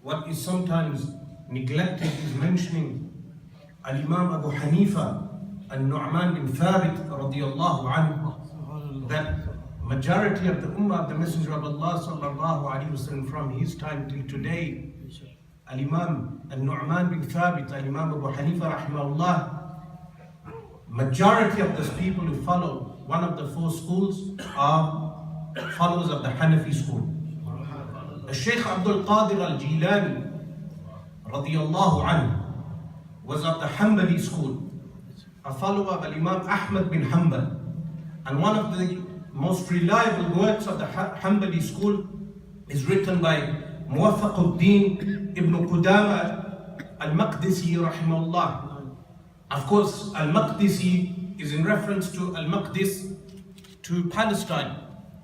what is sometimes neglected is mentioning Al-Imam Abu Hanifa Al-Nu'man bin Thabit radiyallahu anhu, that majority of the Ummah of the Messenger of Allah sallallahu alayhi wasallam from his time till today, Al-Imam Al-Nu'man bin Thabit, Al-Imam Abu Hanifa rahimahullah, majority of the people who follow one of the four schools are followers of the Hanafi school. Shaykh Abdul Qadir Al-Jilani radiyallahu anhu was of the Hanbali school, a follower of Imam Ahmad bin Hanbal, and one of the most reliable works of the Hanbali school is written by Muwaffaquddin ibn Qudama al-Maqdisi rahimahullah. Of course, al-Maqdisi is in reference to al-Maqdis, to Palestine,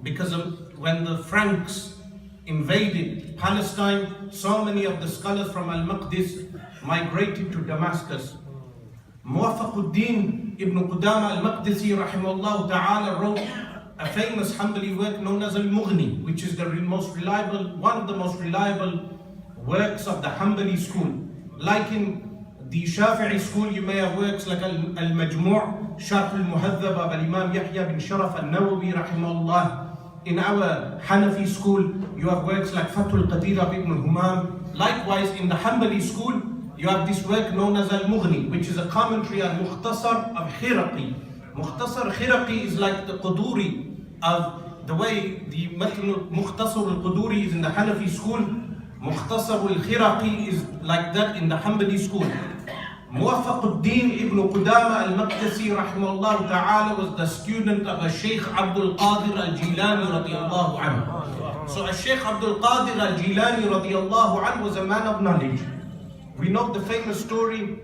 because of when the Franks invaded Palestine, so many of the scholars from al-Maqdis migrated to Damascus. Muwaffaquddin ibn Qudama al-Maqdisi rahimahullah ta'ala wrote a famous Hanbali work known as Al-Mughni, which is the most reliable, one of the most reliable works of the Hanbali school. Like in the Shafi'i school, you may have works like Al-Majmu' Sharh al-Muhadhab of Imam Yahya bin Sharaf al-Nawawi rahimahullah. In our Hanafi school, you have works like Fathul Qadir of Ibn Humam. Likewise, in the Hanbali school, you have this work known as Al-Mughni, which is a commentary on Mukhtasar of Khiraqi. Mukhtasar Khiraqi is like the Quduri of the way the Mukhtasar al-Quduri is in the Hanafi school. Mukhtasar al-Khiraqi is like that in the Hanbali school. Muwaffaquddin ibn Qudama al-Maqdisi rahimahullah ta'ala was the student of Shaykh Abdul Qadir al-Jilani radiyallahu anhu. So Shaykh Abdul Qadir al-Jilani radiyallahu anhu was a man of knowledge. We know the famous story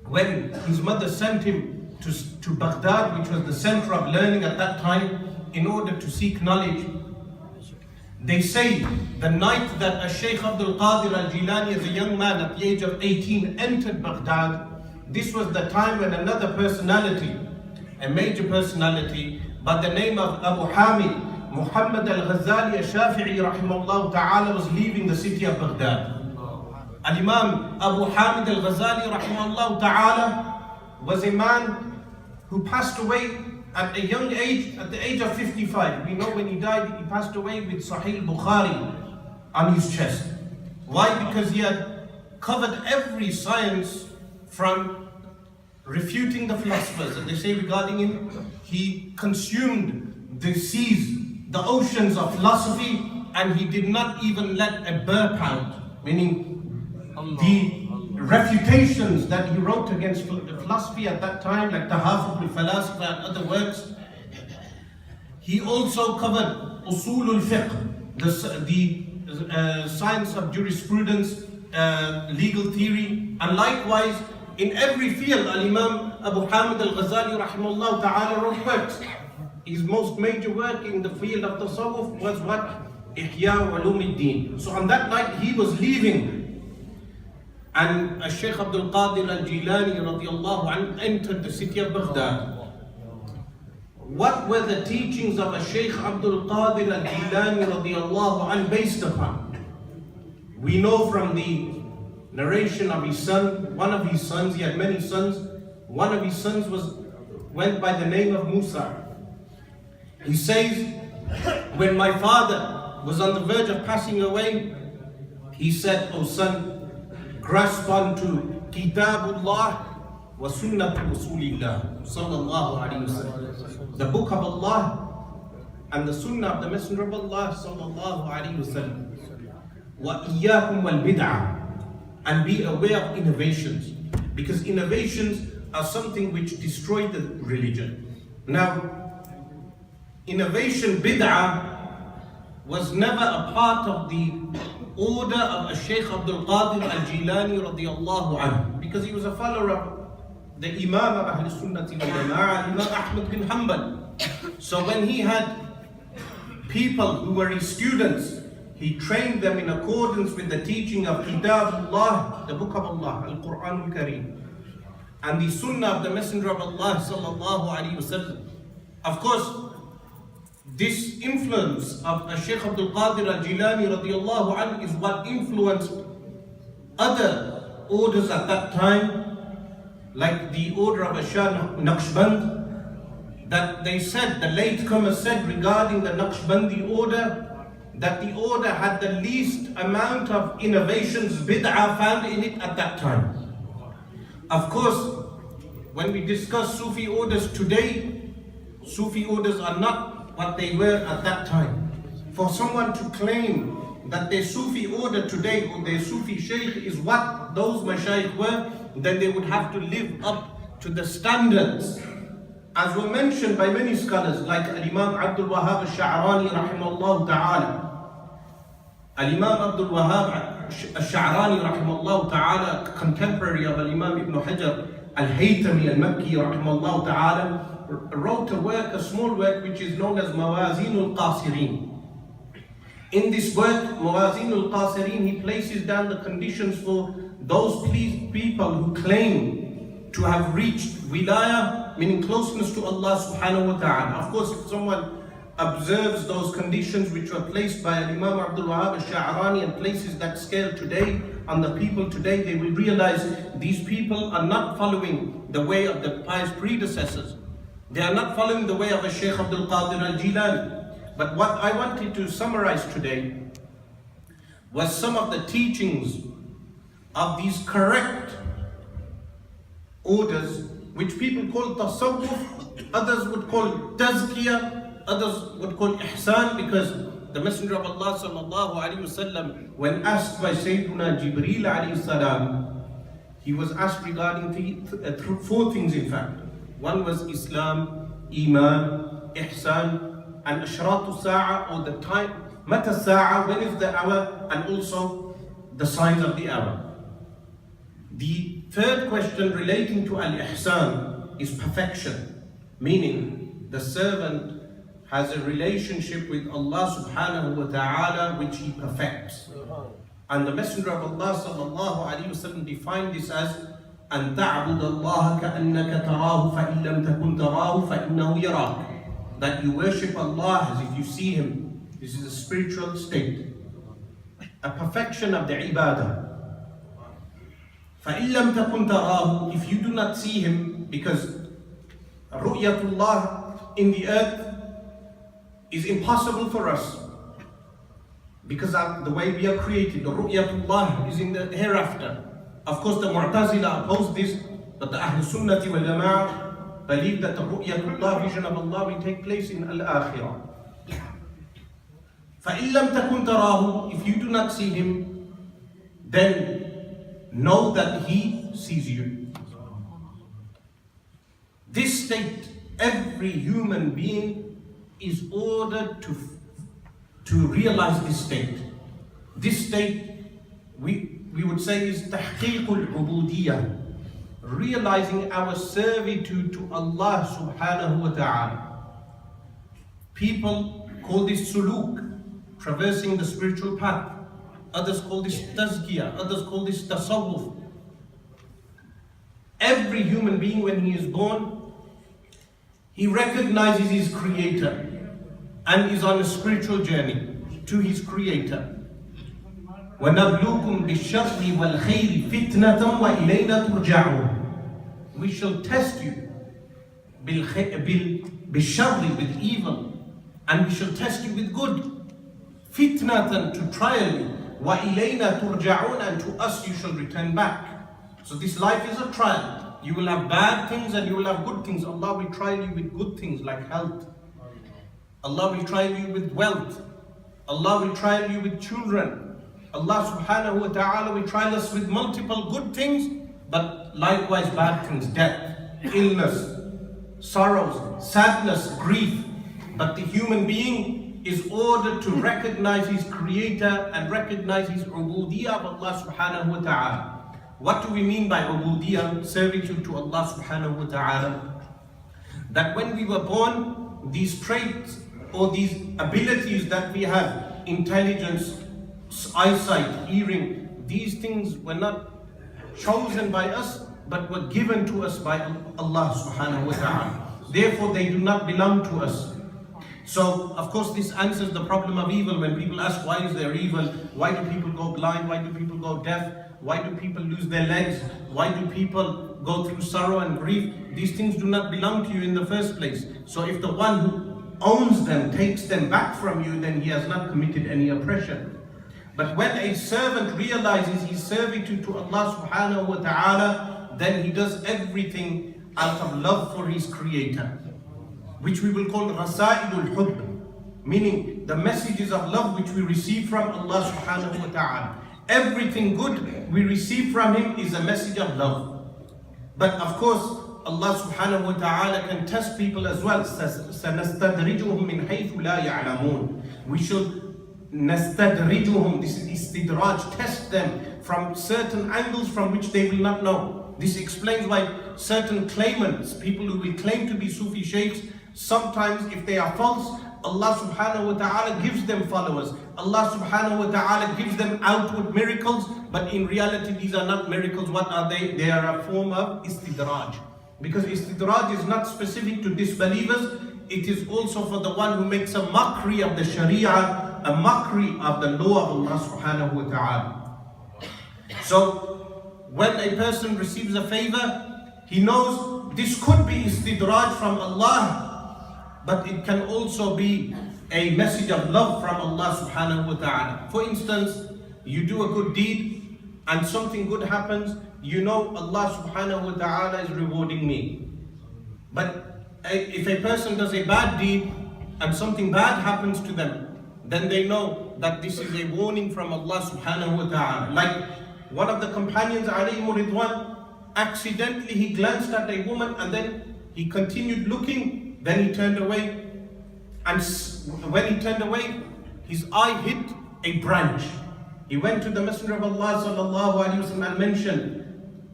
when his mother sent him to Baghdad, which was the center of learning at that time, in order to seek knowledge. They say the night that Shaykh Abdul Qadir al-Jilani as a young man at the age of 18 entered Baghdad, this was the time when another personality, a major personality by the name of Abu Hamid Muhammad al-Ghazali al-Shafi'i rahimahullah ta'ala was leaving the city of Baghdad. Al-Imam Abu Hamid al-Ghazali rahimahullah ta'ala was a man who passed away at a young age, at the age of 55. We know when he died, he passed away with Sahih Bukhari on his chest. Why? Because he had covered every science from refuting the philosophers. And they say regarding him, he consumed the seas, the oceans of philosophy, and he did not even let a burr pound, meaning the refutations that he wrote against philosophy at that time, like Tahafut al-Falasifa and other works. He also covered Usul al-Fiqh, the science of jurisprudence, legal theory, and likewise in every field Al-Imam Abu Hamid al-Ghazali rahimahullah ta'ala wrote works. His most major work in the field of Tasawwuf was what? Ihya Ulumuddin. So on that night he was leaving, and Shaykh Abdul Qadir al-Jilani radiyallahu anhu entered the city of Baghdad. What were the teachings of Shaykh Abdul Qadir al-Jilani radiyallahu anhu based upon? We know from the narration of his son, one of his sons, he had many sons, one of his sons went by the name of Musa. He says, when my father was on the verge of passing away, he said, "O son, grasp onto Kitabullah wa Sunnat Rasulillah sallallahu alayhi wasallam, the book of Allah and the Sunnah of the Messenger of Allah sallallahu alayhi wasallam. Wa iyyakum wal bid'ah, and be aware of innovations, because innovations are something which destroy the religion." Now, innovation, bid'ah, was never a part of the order of Shaykh Abdul Qadir al-Jilani radiyallahu anhu, because he was a follower of the Imam of Ahl Sunnah wal Jama'ah, Imam Ahmad bin Hanbal. So when he had people who were his students, he trained them in accordance with the teaching of Kitabullah, the book of Allah, Al-Quran al-Kareem, and the Sunnah of the Messenger of Allah sallallahu alaihi wasallam. Of course, this influence of Shaykh Abdul Qadir al-Jilani radiyallahu anhu is what influenced other orders at that time, like the order of Shah Naqshband, that they said, the latecomers said regarding the Naqshbandi order, that the order had the least amount of innovations, bid'ah found in it at that time. Of course, when we discuss Sufi orders today, Sufi orders are not what they were at that time. For someone to claim that their Sufi order today or their Sufi Shaykh is what those Mashayikh were, then they would have to live up to the standards, as were mentioned by many scholars like Imam Abdul Wahhab al-Sha'rani rahimahullah ta'ala. Imam Abdul Wahhab al-Sha'rani rahimahullah ta'ala, contemporary of Imam Ibn Hajar al-Haytami al-Makki rahimahullah ta'ala, wrote a small work which is known as Mawazin al-Qasirin. In this work, Mawazin al-Qasirin, he places down the conditions for those people who claim to have reached wilayah, meaning closeness to Allah subhanahu wa ta'ala. Of course, if someone observes those conditions which were placed by Imam Abdul Wahhab al-Sha'rani and places that scale today on the people today, they will realize these people are not following the way of the pious predecessors. They are not following the way of a Shaykh Abdul Qadir al-Jilani. But what I wanted to summarize today was some of the teachings of these correct orders, which people call tasawwuf, others would call tazkiyah, others would call ihsan, because the Messenger of Allah sallallahu alaihi wasallam, when asked by Sayyiduna Jibreel alayhi salam, he was asked regarding four things in fact. One was Islam, Iman, Ihsan, and Ashratu Sa'a, or the time, Mata Sa'a, when is the hour, and also the signs of the hour. The third question relating to Al-Ihsan is perfection, meaning the servant has a relationship with Allah subhanahu wa ta'ala which he perfects. And the Messenger of Allah sallallahu alayhi wa sallam defined this as أن تعبد الله كأنك تراه فإن لم تكن تراه فإنه يراك. That you worship Allah as if you see Him. This is a spiritual state, a perfection of the ibadah. فَإِن لَمْ تَكُنْ تَرَاهُ, if you do not see Him, because ru'yatullah in the earth is impossible for us, because of the way we are created. The ru'yatullah is in the hereafter. Of course, the Mu'tazila oppose this, but the Ahl Sunnati wal Jama'ah believe that the ru'yatullah, vision of Allah, will take place in al-akhirah. فَإِن لَمْ تَكُنْ تَرَاهُ, if you do not see Him, then know that He sees you. This state, every human being is ordered to realize this state. This state, we would say, is تحقيق العبودية, realizing our servitude to Allah subhanahu wa ta'ala. People call this suluk, traversing the spiritual path. Others call this tazkiyah, others call this tasawwuf. Every human being, when he is born, he recognizes his creator and is on a spiritual journey to his creator. وَنَبْلُوكُمْ بِالشَّرِّ وَالْخَيْرِ فِتْنَةً وَإِلَيْنَا تُرْجَعُونَ. We shall test you بِالشَّرِّ, with evil, and we shall test you with good. فِتْنَةً, to trial you. وَإِلَيْنَا تُرْجَعُونَ, and to us you shall return back. So this life is a trial. You will have bad things and you will have good things. Allah will trial you with good things like health. Allah will trial you with wealth. Allah will trial you with children. Allah subhanahu wa ta'ala will trial us with multiple good things, but likewise bad things, death, illness, sorrows, sadness, grief. But the human being is ordered to recognize his creator and recognize his ubudiyah of Allah subhanahu wa ta'ala. What do we mean by ubudiyah, servitude to Allah subhanahu wa ta'ala? That when we were born, these traits or these abilities that we have, intelligence, eyesight, hearing, these things were not chosen by us, but were given to us by Allah subhanahu wa ta'ala. Therefore, they do not belong to us. So, of course, this answers the problem of evil. When people ask, why is there evil? Why do people go blind? Why do people go deaf? Why do people lose their legs? Why do people go through sorrow and grief? These things do not belong to you in the first place. So if the one who owns them takes them back from you, then he has not committed any oppression. But when a servant realizes his servitude to Allah subhanahu wa ta'ala, then he does everything out of love for his creator, which we will call Rasa'ilul Hubb, meaning the messages of love which we receive from Allah subhanahu wa ta'ala. Everything good we receive from him is a message of love. But of course, Allah subhanahu wa ta'ala can test people as well. سَنَسْتَدْرِجُهُمْ مِنْ حَيْثُ لَا يَعْلَمُونَ. We should نَسْتَدْرِجُهُمْ, this is istidraj, test them from certain angles from which they will not know. This explains why certain claimants, people who will claim to be Sufi sheikhs, sometimes if they are false, Allah subhanahu wa ta'ala gives them followers. Allah subhanahu wa ta'ala gives them outward miracles, but in reality these are not miracles. What are they? They are a form of istidraj. Because istidraj is not specific to disbelievers, it is also for the one who makes a mockery of the sharia, a mockery of the law of Allah subhanahu wa ta'ala. So when a person receives a favor, he knows this could be istidraj from Allah, but it can also be a message of love from Allah subhanahu wa ta'ala. For instance, you do a good deed and something good happens, you know Allah subhanahu wa ta'ala is rewarding me. But if a person does a bad deed and something bad happens to them, then they know that this is a warning from Allah subhanahu wa ta'ala. Like one of the companions, alayhi ridwan, accidentally he glanced at a woman and then he continued looking. Then he turned away, and when he turned away, his eye hit a branch. He went to the Messenger of Allah sallallahu alaihi wasallam and mentioned,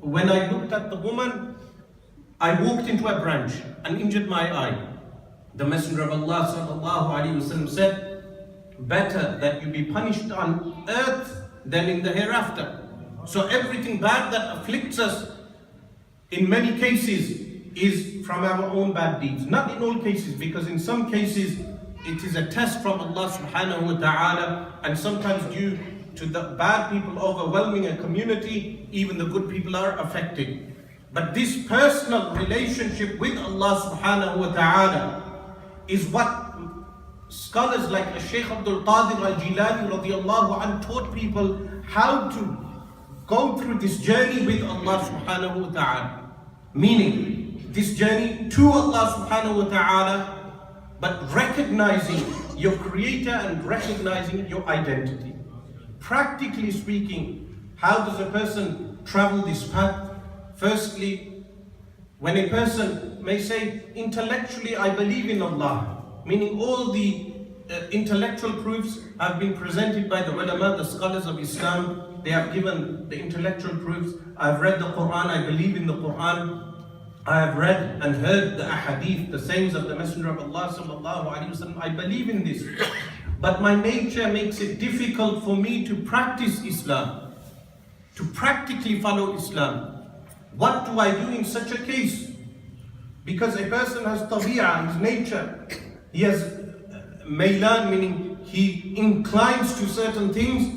when I looked at the woman, I walked into a branch and injured my eye. The Messenger of Allah sallallahu alaihi wasallam said, better that you be punished on earth than in the hereafter. So everything bad that afflicts us, in many cases, is from our own bad deeds. Not in all cases, because in some cases it is a test from Allah subhanahu wa ta'ala, and sometimes due to the bad people overwhelming a community, even the good people are affected. But this personal relationship with Allah subhanahu wa ta'ala is what scholars like Shaykh Abdul Qadir al-Jilani radiallahu anhu taught people how to go through this journey with Allah subhanahu wa ta'ala. Meaning, this journey to Allah subhanahu wa ta'ala, but recognizing your creator and recognizing your identity. Practically speaking, how does a person travel this path? Firstly, when a person may say, intellectually I believe in Allah, meaning all the intellectual proofs have been presented by the ulama, the scholars of Islam, they have given the intellectual proofs. I've read the Quran, I believe in the Quran. I have read and heard the ahadith, the sayings of the Messenger of Allah sallallahu alaihi wasallam. I believe in this, but my nature makes it difficult for me to practice Islam, to practically follow Islam. What do I do in such a case? Because a person has tabi'ah, his nature, he has maylan, meaning he inclines to certain things.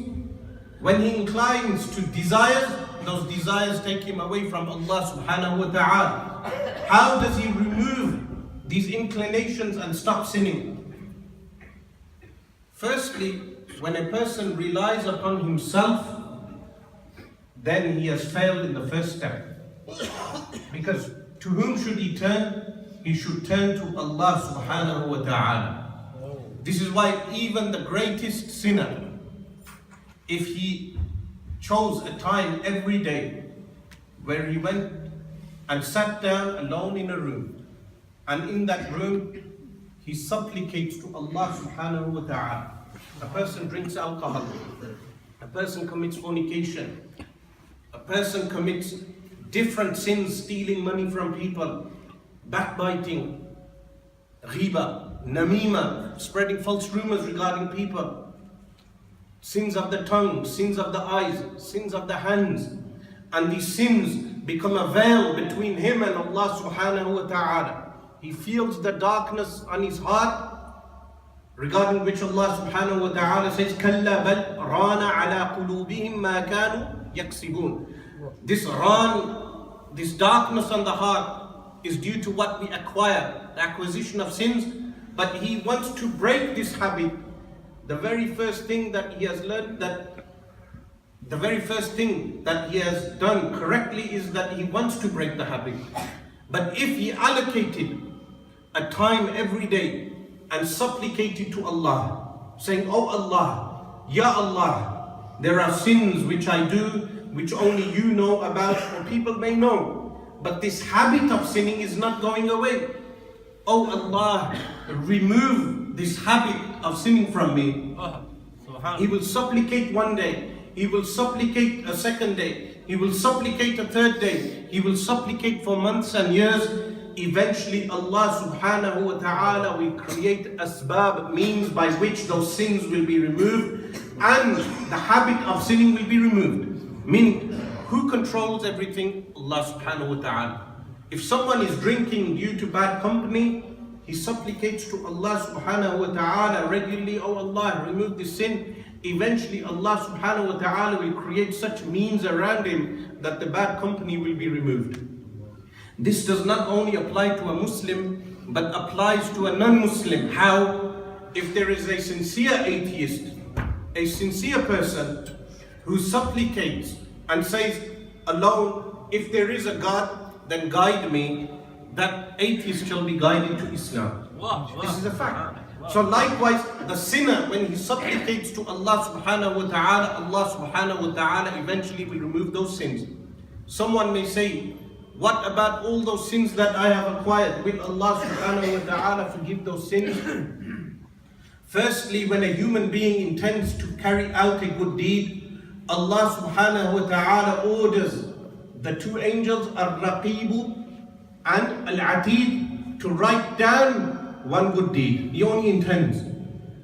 When he inclines to desires, those desires take him away from Allah subhanahu wa ta'ala. How does he remove these inclinations and stop sinning? Firstly, when a person relies upon himself, then he has failed in the first step. Because to whom should he turn? He should turn to Allah subhanahu wa ta'ala. This is why even the greatest sinner, if he chose a time every day where he went and sat down alone in a room, and in that room he supplicates to Allah subhanahu wa ta'ala. A person drinks alcohol, a person commits fornication, a person commits different sins, stealing money from people, backbiting, ghiba, namima, spreading false rumors regarding people, sins of the tongue, sins of the eyes, sins of the hands, and these sins become a veil between him and Allah subhanahu wa ta'ala. He feels the darkness on his heart, regarding which Allah subhanahu wa ta'ala says, كَلَّا بَلْ رَانَ عَلَىٰ قُلُوبِهِمْ مَا كَانُوا يَكْسِبُونَ. This darkness on the heart is due to what we acquire, the acquisition of sins. But he wants to break this habit. The very first thing that he has learned, the very first thing that he has done correctly is that he wants to break the habit. But if he allocated a time every day and supplicated to Allah, saying, "Oh Allah, Ya Allah, there are sins which I do, which only you know about, or people may know, but this habit of sinning is not going away. Oh Allah, remove this habit of sinning from me." He will supplicate one day, he will supplicate a second day, he will supplicate a third day, he will supplicate for months and years. Eventually Allah subhanahu wa ta'ala will create asbab, means by which those sins will be removed and the habit of sinning will be removed. Meaning, who controls everything? Allah subhanahu wa ta'ala. If someone is drinking due to bad company, he supplicates to Allah subhanahu wa ta'ala regularly, "Oh Allah, remove this sin." Eventually Allah subhanahu wa ta'ala will create such means around him that the bad company will be removed. This does not only apply to a Muslim, but applies to a non-Muslim. How? If there is a sincere atheist, a sincere person who supplicates and says, "Alone, if there is a God, then guide me," that atheist shall be guided to Islam. This is a fact. So likewise, the sinner, when he supplicates to Allah subhanahu wa ta'ala, Allah subhanahu wa ta'ala eventually will remove those sins. Someone may say, "What about all those sins that I have acquired? Will Allah subhanahu wa ta'ala forgive those sins?" Firstly, when a human being intends to carry out a good deed, Allah subhanahu wa ta'ala orders the two angels, Ar-Raqibu and Al-Atid, to write down one good deed. He only intends.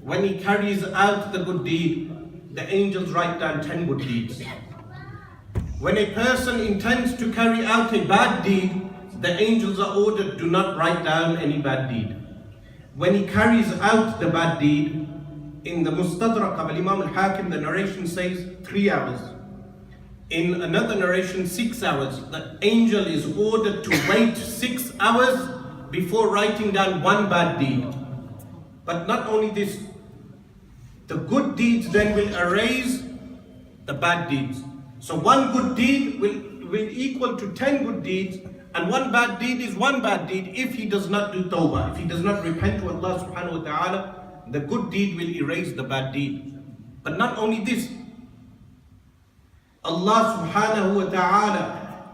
When he carries out the good deed, the angels write down 10 good deeds. When a person intends to carry out a bad deed, the angels are ordered, "Do not write down any bad deed." When he carries out the bad deed, in the Mustadrak of Imam al-Hakim, the narration says 3 hours. In another narration, 6 hours. The angel is ordered to wait 6 hours before writing down one bad deed. But not only this, the good deeds then will erase the bad deeds. So one good deed will equal to 10 good deeds, and one bad deed is one bad deed if he does not do tawbah, if he does not repent to Allah subhanahu wa ta'ala. The good deed will erase the bad deed. But not only this, Allah subhanahu wa ta'ala,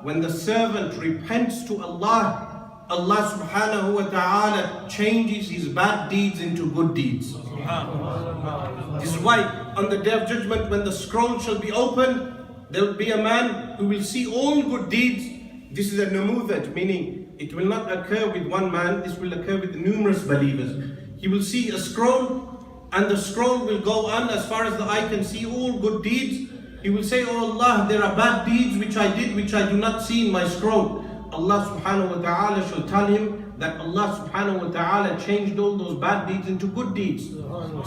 when the servant repents to Allah, Allah subhanahu wa ta'ala changes his bad deeds into good deeds. This is why on the day of judgment, when the scroll shall be opened, there will be a man who will see all good deeds. This is a namudhaj, meaning it will not occur with one man, this will occur with numerous believers. He will see a scroll, and the scroll will go on as far as the eye can see, all good deeds. He will say, "Oh Allah, there are bad deeds which I did, which I do not see in my scroll." Allah subhanahu wa ta'ala shall tell him that Allah subhanahu wa ta'ala changed all those bad deeds into good deeds.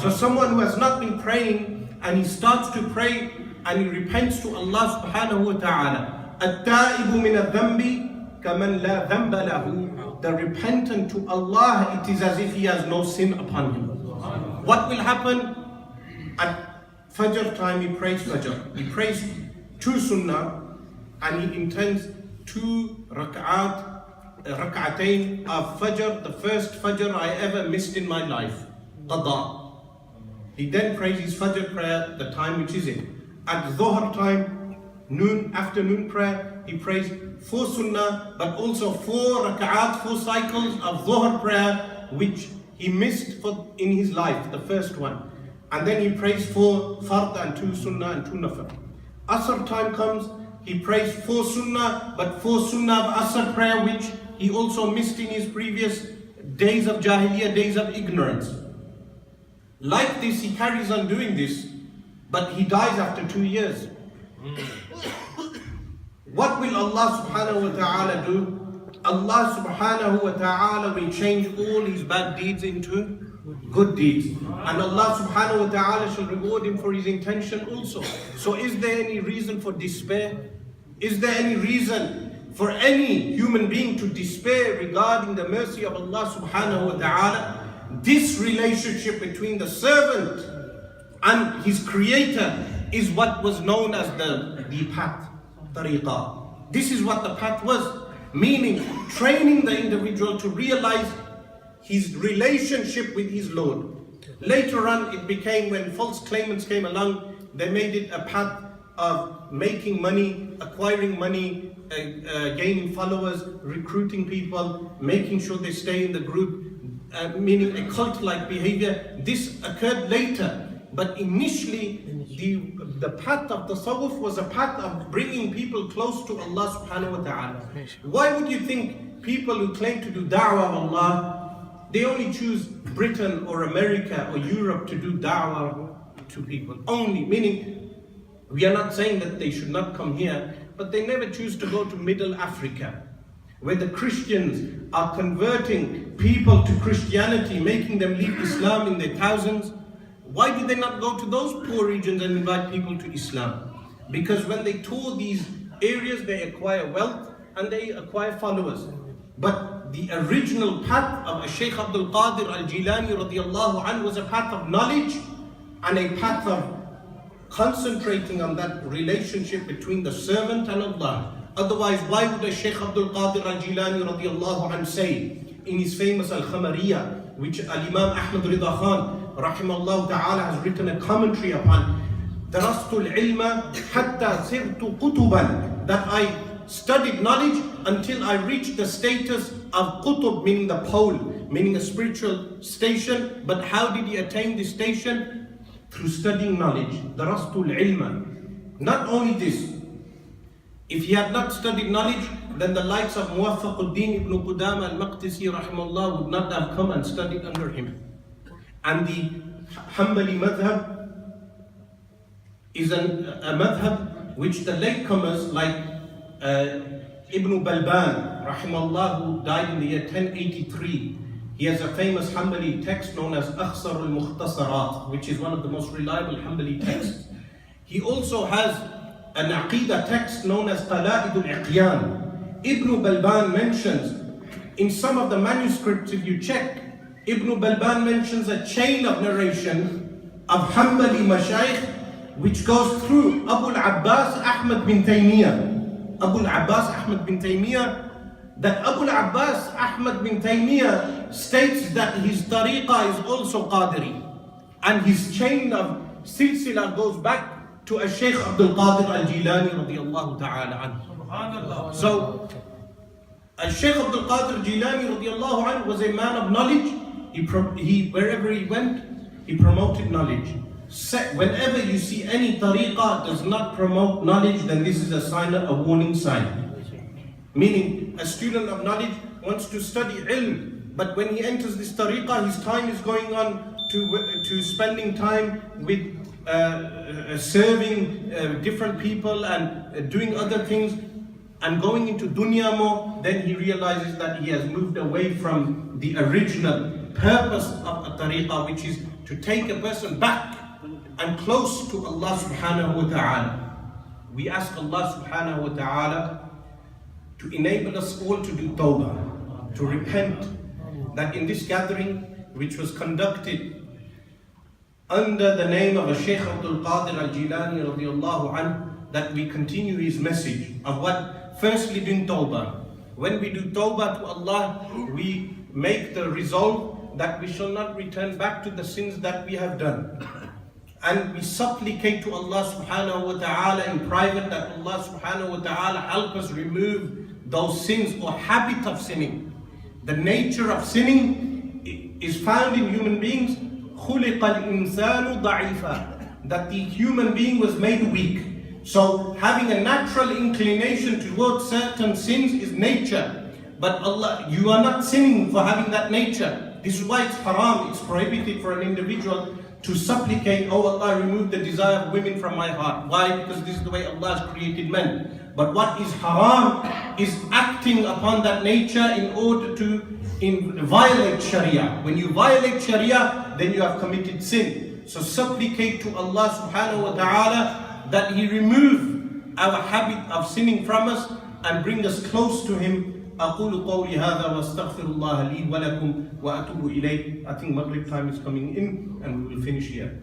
So someone who has not been praying, and he starts to pray, and he repents to Allah subhanahu wa ta'ala, "At-ta'ibu min al-dhanbi kaman la dhanba lahu." The repentant to Allah, it is as if he has no sin upon him. What will happen? At Fajr time, he prays Fajr. He prays 2 sunnah, and he intends 2 rak'atayn of Fajr, the first Fajr I ever missed in my life, qada. He then prays his Fajr prayer, the time which is it. At Dhuhr time, afternoon prayer, he prays 4 sunnah, but also 4 rak'at, 4 cycles of Dhuhr prayer, which he missed in his life, the first one. And then he prays 4 fard and 2 sunnah and 2 nafil. Asr time comes, he prays 4 sunnah, but 4 sunnah of Asr prayer, which he also missed in his previous days of Jahiliyyah, days of ignorance. Like this, he carries on doing this, but he dies after 2 years. What will Allah subhanahu wa ta'ala do? Allah subhanahu wa ta'ala will change all his bad deeds into good deeds. And Allah subhanahu wa ta'ala shall reward him for his intention also. So is there any reason for despair? Is there any reason for any human being to despair regarding the mercy of Allah subhanahu wa ta'ala? This relationship between the servant and his creator is what was known as the path, tariqah. This is what the path was, meaning training the individual to realize his relationship with his Lord. Later on it became, when false claimants came along, they made it a path of making money, acquiring money, gaining followers, recruiting people, making sure they stay in the group, meaning a cult-like behavior. This occurred later. But initially, the path of tasawwuf was a path of bringing people close to Allah subhanahu wa ta'ala. Why would you think people who claim to do da'wah of Allah, they only choose Britain or America or Europe to do da'wah to people? Only, meaning, we are not saying that they should not come here, but they never choose to go to Middle Africa, where the Christians are converting people to Christianity, making them leave Islam in their thousands. Why do they not go to those poor regions and invite people to Islam? Because when they tour these areas, they acquire wealth and they acquire followers. But the original path of Shaykh Abdul Qadir al-Jilani radiallahu anhu was a path of knowledge and a path of concentrating on that relationship between the servant and Allah. Otherwise, why would Shaykh Abdul Qadir al-Jilani radiallahu anhu say in his famous Al-Khamariyah, which Al-Imam Ahmad Rida Khan rahimahullah ta'ala has written a commentary upon, Darastul ilma hatta sirtu qutuban, that I studied knowledge until I reached the status of qutub, meaning the pole, meaning a spiritual station. But how did he attain this station? Through studying knowledge. Darastul ilma. Not only this, if he had not studied knowledge, then the likes of Muwaffaquddin ibn Qudama al-Maqdisi rahimahullah would not have come and studied under him. And the Hanbali madhab is a madhab which the latecomers like Ibn Balban rahimahullah, who died in the year 1083, he has a famous Hanbali text known as Akhsar al-Mukhtasarat, which is one of the most reliable Hanbali texts. He also has an Aqidah text known as Qala'id al-Iqyan. Ibn Balban mentions in some of the manuscripts, if you check, Ibn Balban mentions a chain of narration of Hanbali Mashayikh which goes through Abu al-Abbas Ahmad bin Taymiyyah. Abu al-Abbas Ahmad bin Taymiyyah, that Abu al-Abbas Ahmad bin Taymiyyah states that his tariqah is also Qadiri, and his chain of silsila goes back to a Shaykh Abdul Qadir al-Jilani radiyallahu ta'ala anhu. So, Shaykh Abdul Qadir al-Jilani radiyallahu anhu was a man of knowledge. He wherever he went, he promoted knowledge. Whenever you see any tariqah does not promote knowledge, then this is a sign, a warning sign. Meaning, a student of knowledge wants to study ilm, but when he enters this tariqah, his time is going on to spending time with serving different people and doing other things and going into dunya more. Then he realizes that he has moved away from the original purpose of a tariqah, which is to take a person back and close to Allah subhanahu wa ta'ala. We ask Allah subhanahu wa ta'ala to enable us all to do tawbah, to repent, that in this gathering which was conducted under the name of Shaykh Abdul Qadir al-Jilani radiyallahu anhu, that we continue his message of what? Firstly, doing tawbah. When we do tawbah to Allah, we make the resolve that we shall not return back to the sins that we have done. And we supplicate to Allah subhanahu wa ta'ala in private that Allah subhanahu wa ta'ala help us remove those sins or habit of sinning. The nature of sinning is found in human beings. خُلِقَ الْإِنسَانُ ضَعِيفًا, that the human being was made weak. So having a natural inclination towards certain sins is nature. But Allah, you are not sinning for having that nature. This is why it's haram, it's prohibited for an individual to supplicate, oh Allah, remove the desire of women from my heart. Why? Because this is the way Allah has created men. But what is haram is acting upon that nature in order to violate Sharia. When you violate Sharia, then you have committed sin. So supplicate to Allah subhanahu wa ta'ala that He remove our habit of sinning from us and bring us close to Him. أقول قولي هذا واستغفر الله لي ولكم وأتوب إليه. I think Maghrib time is coming in and we will finish here.